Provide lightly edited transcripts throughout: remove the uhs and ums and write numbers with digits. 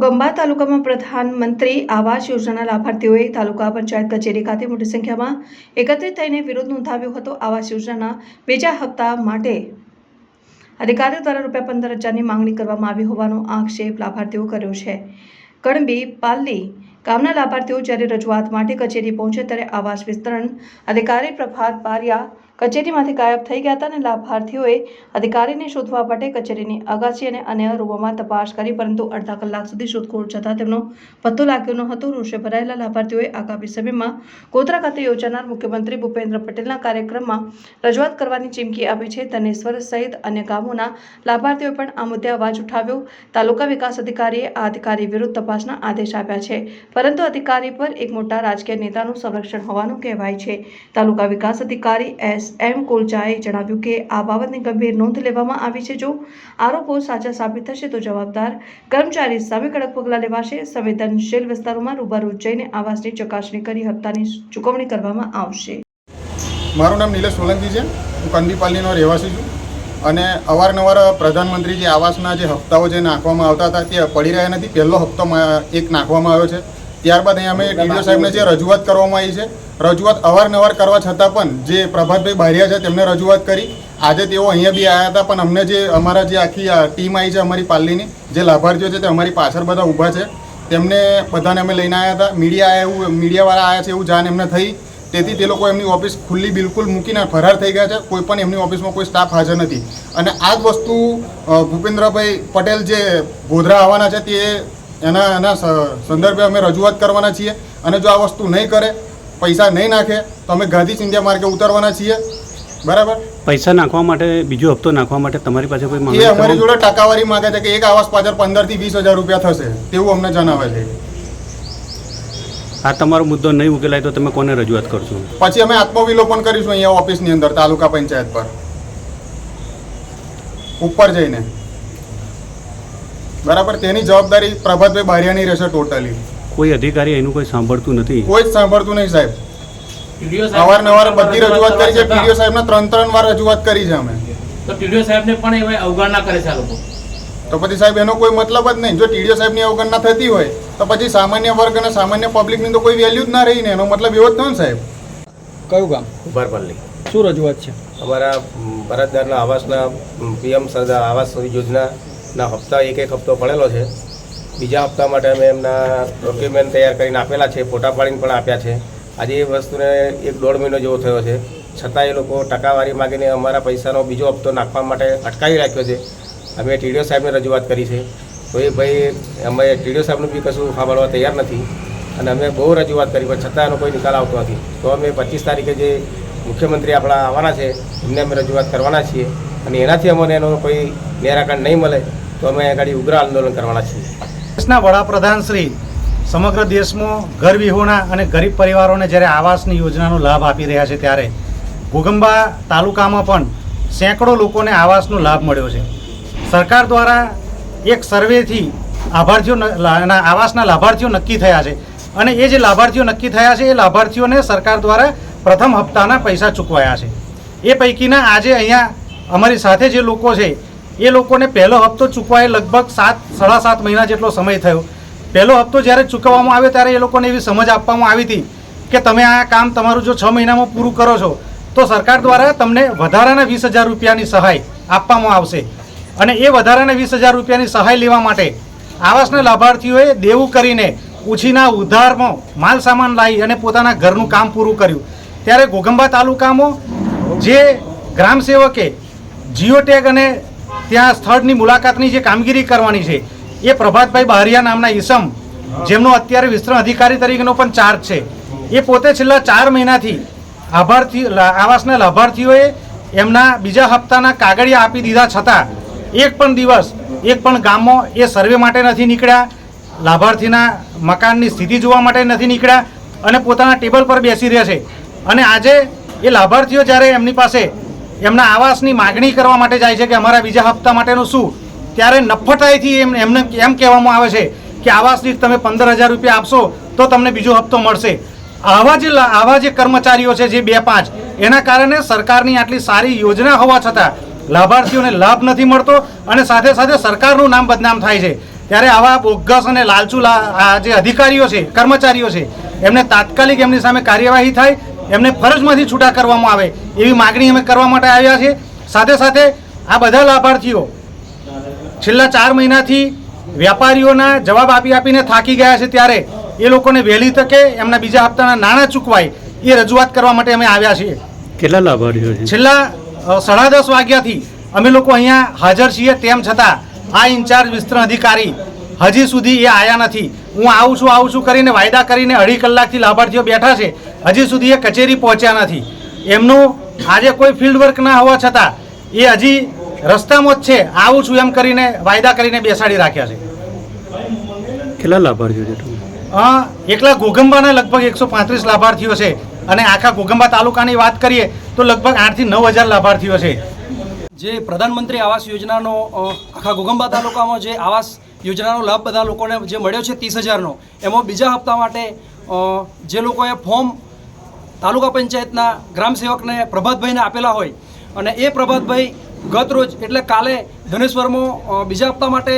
ઘોગંબા તાલુકામાં પ્રધાનમંત્રી આવાસ યોજનાના લાભાર્થીઓએ તાલુકા પંચાયત કચેરી ખાતે મોટી સંખ્યામાં એકત્રિત થઈને વિરોધ નોંધાવ્યો હતો। આવાસ યોજનાના બીજા હપ્તા માટે અધિકારીઓ દ્વારા ₹15,000ની માંગણી કરવામાં આવી હોવાનો આક્ષેપ લાભાર્થીઓ કર્યો છે। કણબી પાલ્લી ગામના લાભાર્થીઓ જ્યારે રજૂઆત માટે કચેરી પહોંચે ત્યારે આવાસ વિસ્તરણ અધિકારી પ્રભાત બારિયા કચેરીમાંથી ગાયબ થઈ ગયા હતા અને લાભાર્થીઓએ અધિકારીને શોધવા માટે કચેરીની અગાસી અને અન્ય રૂમોમાં તપાસ કરી, પરંતુ અડધા કલાક સુધી શોધખોળ છતાં તેમનો પત્તો લાગ્યો ન હતો। રોષે ભરાયેલા લાભાર્થીઓએ આગામી સમયમાં ગોધરા ખાતે યોજાનાર મુખ્યમંત્રી ભૂપેન્દ્ર પટેલના કાર્યક્રમમાં રજૂઆત કરવાની ચીમકી આપી છે। ધનેશ્વર સહિત અન્ય ગામોના લાભાર્થીઓએ પણ આ મુદ્દે અવાજ ઉઠાવ્યો। તાલુકા વિકાસ અધિકારીએ આ અધિકારી વિરુદ્ધ તપાસના આદેશ આપ્યા છે, પરંતુ અધિકારી પર એક મોટા રાજકીય નેતાનું સંરક્ષણ હોવાનું કહેવાય છે। તાલુકા વિકાસ અધિકારી એમ કોલચાએ જણાવ્યું કે આ બાબતની ગંભીર નોંધ લેવામાં આવી છે। જો આરોપો સાચા સાબિત થશે તો જવાબદાર કર્મચારી સામે કડક પગલાં લેવાશે। સંવેદનશીલ વિસ્તારોમાં રૂબરૂ જઈને આવાસની ચકાસણી કરી હપ્તાની ચૂકવણી કરવામાં આવશે। મારું નામ નિલેશ સોલંકી છે। હું કંદીપાલીનો રહેવાસી છું અને અવારનવાર પ્રધાનમંત્રી જે આવાસના જે હપ્તાઓ જે નાખવામાં આવતા હતા તે પડી રહ્યા નથી। પહેલો હપ્તો એક નાખવામાં આવ્યો છે, ત્યારબાદ અહીંયા અમે ટીડીઓ સાહેબને જે રજૂઆત કરવામાં આવી છે, રજૂઆત અવારનવાર કરવા છતાં પણ જે પ્રભાતભાઈ બારિયા છે તેમને રજૂઆત કરી। આજે તેઓ અહીંયા બી આવ્યા હતા, પણ અમને જે અમારા જે આખી ટીમ આવી છે અમારી પાલ્લીની, જે લાભાર્થીઓ છે તે અમારી પાછળ બધા ઊભા છે, તેમને બધાને અમે લઈને આવ્યા હતા। મીડિયાવાળા આવ્યા છે એવું જાણ એમને થઈ, તેથી તે લોકો એમની ઓફિસ ખુલ્લી બિલકુલ મૂકીને ફરાર થઈ ગયા છે। કોઈ પણ એમની ઓફિસમાં કોઈ સ્ટાફ હાજર નથી અને આ જ વસ્તુ ભૂપેન્દ્રભાઈ પટેલ જે ગોધરા આવવાના છે તે એના સંદર્ભે અમે રજૂઆત કરવાના છીએ અને જો આ વસ્તુ નહીં કરે, પૈસા નહીં નાખે તો અમે ગાંધી ચિંધ્યા માર્ગે ઉતરવાના છીએ। બરાબર? પૈસા નાખવા માટે, બીજો હપ્તો નાખવા માટે તમારી પાસે કોઈ માંગણી? એ અમારી જોડે ટકાવારી માંગે છે કે એક આવાસ પાછળ 15,000 થી 20,000 રૂપિયા થશે તેવું અમને જણાવે છે। આ તમારો મુદ્દો નહીં ઉકેલાય તો તમે કોને રજૂઆત કરશો? પછી અમે આત્મવિલોપન કરીશું અહીંયા ઓફિસની અંદર તાલુકા પંચાયત પર ઉપર જઈને। બરાબર? તેની જવાબદારી પ્રભાતભાઈ બારિયાની રહેશે ટોટલી। કોઈ અધિકારી એનું કોઈ સાંભળતું નથી? કોઈ જ સાંભળતું નહીં સાહેબ। અવારનવાર બધી રજૂઆત કરી છે, ટીડીઓ સાહેબને 3 વાર રજૂઆત કરી છે અમે। તો ટીડીઓ સાહેબને પણ એવા અવગણના કરે છે આ લોકો। તો પછી સાહેબ એનો કોઈ મતલબ જ નહીં। જો ટીડીઓ સાહેબની અવગણના થતી હોય તો પછી સામાન્ય વર્ગ અને સામાન્ય પબ્લિકની તો કોઈ વેલ્યુ જ ના રહી ને, એનો મતલબ એવો જ થયો ને સાહેબ। કયું ગામ? ઉભરપલ્લી। શું રજૂઆત છે? અમારા ભરતદારના આવાસના પીએમ સરદાર આવાસ યોજનાના હપ્તા એક હપ્તો પડેલો છે। બીજા હપ્તા માટે અમે એમના ડોક્યુમેન્ટ તૈયાર કરીને આપેલા છે, ફોટા પાડીને પણ આપ્યા છે। આજે એ વસ્તુને 1-1.5 મહિનો જેવો થયો છે, છતાં એ લોકો ટકાવારી માગીને અમારા પૈસાનો બીજો હપ્તો નાખવા માટે અટકાવી રાખ્યો છે। અમે ટીડીઓ સાહેબને રજૂઆત કરી છે, તો એ ભાઈ અમે ટીડીઓ સાહેબનું બી કશું સાંભળવા તૈયાર નથી અને અમે બહુ રજૂઆત કરી પણ છતાં એનો કોઈ નિકાલ આવતો નથી। તો અમે 25 તારીખે જે મુખ્યમંત્રી આપણા આવવાના છે એમને અમે રજૂઆત કરવાના છીએ અને એનાથી અમને એનો કોઈ નિરાકરણ નહીં મળે તો અમે આગળ ઉગ્ર આંદોલન કરવાના છીએ। દેશના વડાપ્રધાન શ્રી સમગ્ર દેશમાં ઘર વિહોણા અને ગરીબ પરિવારોને જ્યારે આવાસની યોજનાનો લાભ આપી રહ્યા છે, ત્યારે ઘોગંબા તાલુકામાં પણ સેંકડો લોકોને આવાસનો લાભ મળ્યો છે। સરકાર દ્વારા એક સર્વેથી આવાસના લાભાર્થીઓ નક્કી થયા છે અને એ જે લાભાર્થીઓ નક્કી થયા છે એ લાભાર્થીઓને સરકાર દ્વારા પ્રથમ હપ્તાના પૈસા ચૂકવાયા છે। એ પૈકીના આજે અહીંયા અમારી સાથે જે લોકો છે એ લોકોને પહેલો હપ્તો ચૂકવાય લગભગ 7-7.5 મહિના જેટલો સમય થયો। પહેલો હપ્તો જ્યારે ચૂકવવામાં આવ્યો ત્યારે એ લોકોને એવી સમજ આપવામાં આવી હતી કે તમે આ કામ તમારું જો 6 મહિનામાં પૂરું કરો છો તો સરકાર દ્વારા તમને વધારાના 20,000 રૂપિયાની સહાય આપવામાં આવશે અને એ વધારાના 20,000 રૂપિયાની સહાય લેવા માટે આવાસના લાભાર્થીઓએ દેવું કરીને ઉછીના ઉધારમાં માલ સામાન લાવી અને પોતાના ઘરનું કામ પૂરું કર્યું। ત્યારે ઘોગંબા તાલુકામાં જે ગ્રામ સેવકે જીઓ ટેગ અને ત્યાં સ્થળની મુલાકાતની જે કામગીરી કરવાની છે એ પ્રભાતભાઈ બારિયા નામના ઈસમ, જેમનો અત્યારે વિસ્તરણ અધિકારી તરીકેનો પણ ચાર્જ છે, એ પોતે છેલ્લા 4 મહિનાથી આવાસના લાભાર્થીઓએ એમના બીજા હપ્તાના કાગળિયા આપી દીધા છતાં એક પણ દિવસ એક પણ ગામમાં એ સર્વે માટે નથી નીકળ્યા, લાભાર્થીના મકાનની સ્થિતિ જોવા માટે નથી નીકળ્યા અને પોતાના ટેબલ પર બેસી રહ્યા છે। અને આજે એ લાભાર્થીઓ જ્યારે એમની પાસે એમના આવાસની માગણી કરવા માટે જાય છે કે અમારા બીજા હપ્તા માટેનું શું, ત્યારે નફ્ફટાઈથી એમને એમ કહેવામાં આવે છે કે આવાસની તમે 15,000 રૂપિયા આપશો તો તમને બીજો હપ્તો મળશે। આવા જે કર્મચારીઓ છે જે 2-5 એના કારણે સરકારની આટલી સારી યોજના હોવા છતાં લાભાર્થીઓને લાભ નથી મળતો અને સાથે સાથે સરકારનું નામ બદનામ થાય છે। ત્યારે આવા બોગસ અને લાલચુ આ જે અધિકારીઓ છે, કર્મચારીઓ છે, એમને તાત્કાલિક એમની સામે કાર્યવાહી થાય, એમને ફરજમાંથી છૂટા કરવામાં આવે એવી માગણી અમે કરવા માટે આવ્યા છે. સાથે સાથે આ બધા લાભાર્થીઓ છેલ્લા 4 મહિનાથી વેપારીઓના જવાબ આપીને થાકી ગયા છે, ત્યારે એ લોકોને વહેલી તકે એમના બીજા હપ્તાના નાણાં ચૂકવાય એ રજૂઆત કરવા માટે અમે આવ્યા છીએ. કેટલા લાભાર્થીઓ છે? છેલ્લા 10:30 વાગ્યાથી અમે લોકો અહીંયા હાજર છીએ, તેમ છતાં આ ઇન્ચાર્જ વિસ્તરણ અધિકારી હજી સુધી એ આવ્યા નથી. હું આવું છું કરીને વાયદા કરીને 2.5 કલાકથી લાભાર્થીઓ બેઠા છે, હજી સુધી એ કચેરી પહોંચ્યા નથી. એમનું આજે કોઈ ફિલ્ડ વર્ક ના હોવા છતાં એ હજી રસ્તામાં જ છે, આવું છું એમ કરીને વાયદા કરીને બેસાડી રાખ્યા છે. કેટલા લાભાર્થીઓ છે તમે? એકલા ઘોગંબાના લગભગ 135 લાભાર્થીઓ છે અને આખા ઘોગંબા તાલુકાની વાત કરીએ તો લગભગ 8 થી 9 હજાર લાભાર્થીઓ છે. જે પ્રધાનમંત્રી આવાસ યોજનાનો આખા ઘોગંબા તાલુકામાં જે આવાસ યોજનાનો લાભ બધા લોકોને જે મળ્યો છે 30,000નો, એમાં બીજા હપ્તા માટે જે લોકોએ ફોર્મ તાલુકા પંચાયતના ગ્રામ સેવકને પ્રભાતભાઈને આપેલા હોય અને એ પ્રભાતભાઈ ગત રોજ એટલે કાલે ધનેશ્વરમાં બીજા હપ્તા માટે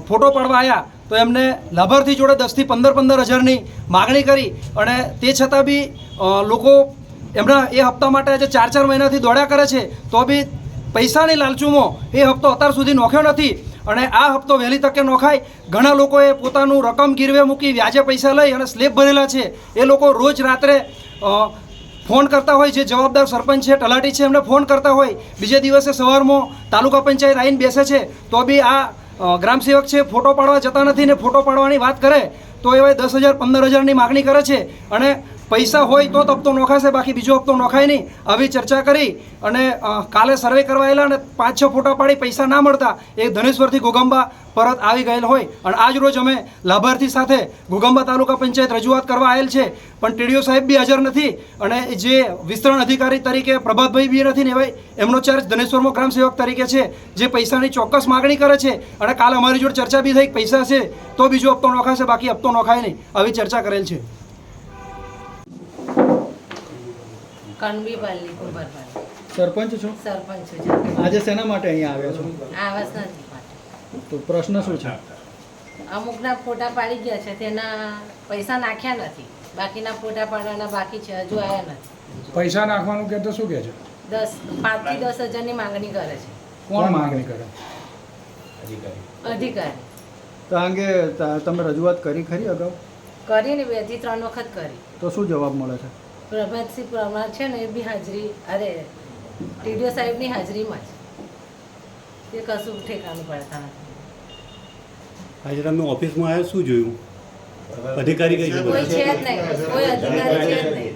ફોટો પાડવા આવ્યા તો એમને લાભાર્થી જોડે 10 થી 15 હજારની માગણી કરી અને તે છતાં બી લોકો એમના એ હપ્તા માટે આજે 4 મહિનાથી દોડ્યા કરે છે, તો બી પૈસાની લાલચુમાં એ હપ્તો અત્યાર સુધી નોખ્યો નથી. અને આ હપ્તો વહેલી તકે નોખાય. ઘણા લોકોએ પોતાનું રકમ ગીરવે મૂકી વ્યાજે પૈસા લઈ અને સ્લેબ ભરેલા છે. એ લોકો રોજ રાત્રે ફોન કરતા હોય, જે જવાબદાર સરપંચ છે, તલાટી છે, એમને ફોન કરતા હોય. બીજે દિવસે સવારમાં તાલુકા પંચાયત આવીને બેસે છે, તો બી આ ગ્રામ સેવક છે ફોટો પાડવા જતા નથી ને ફોટો પાડવાની વાત કરે તો એવા 10,000 15,000ની માગણી કરે છે. અને પૈસા હોય તો હપ્તો નોખાશે, બાકી બીજો હપ્તો નોખાય નહીં. આવી ચર્ચા કરી અને કાલે સર્વે કરવા આવેલા અને 5-6 ફોટા પાડી પૈસા ના મળતા એ ધનેશ્વરથી ઘોગંબા પરત આવી ગયેલ હોય. અને આજ રોજ અમે લાભાર્થી સાથે ઘોગંબા તાલુકા પંચાયત રજૂઆત કરવા આવેલ છે, પણ ટીડીઓ સાહેબ બી હાજર નથી અને જે વિસ્તરણ અધિકારી તરીકે પ્રભાતભાઈ બી નથી ને એવા એમનો ચાર્જ ધનેશ્વરમાં ગ્રામ સેવક તરીકે છે, જે પૈસાની ચોક્કસ માગણી કરે છે. અને કાલે અમારી જોડે ચર્ચા બી થઈ, પૈસા છે તો બીજો હપ્તો નોખાશે, બાકી હપ્તો નોખાય નહીં, આવી ચર્ચા કરેલ છે. કણબીપાલની કુંભારભાઈ. સરપંચ છો? સરપંચ છું. આજે શેના માટે અહીંયા આવ્યા છો? આવાસ નથી માટે. તો પ્રશ્ન શું છે? અમુકના ફોટા પાડી ગયા છે, તેના પૈસા નાખ્યા નથી, બાકીના ફોટા પાડવાના બાકી છે, હજુ આવ્યા નથી. પૈસા નાખવાનું કે તો શું કહે છે? 5 થી 10 હજારની માંગણી કરે છે. કોણ માંગણી કરે? અધિકારી. તો આ અંગે તમે રજૂઆત કરી ખરી અગાઉ? કરીને 2 થી 3 વખત કરી. તો શું જવાબ મળે છે? પ્રભાતસિંહ પરમાર છે ને એ બી હાજરી, અરે ટીડીઓ સાહેબની હાજરીમાં જ, એ કશું ઠેકાણું પડતા નથી. આજે તમે ઓફિસમાં આવ્યા, શું જોયું? અધિકારી કઈ કોઈ છે જ નહીં, કોઈ અધિકારી છે જ નહીં.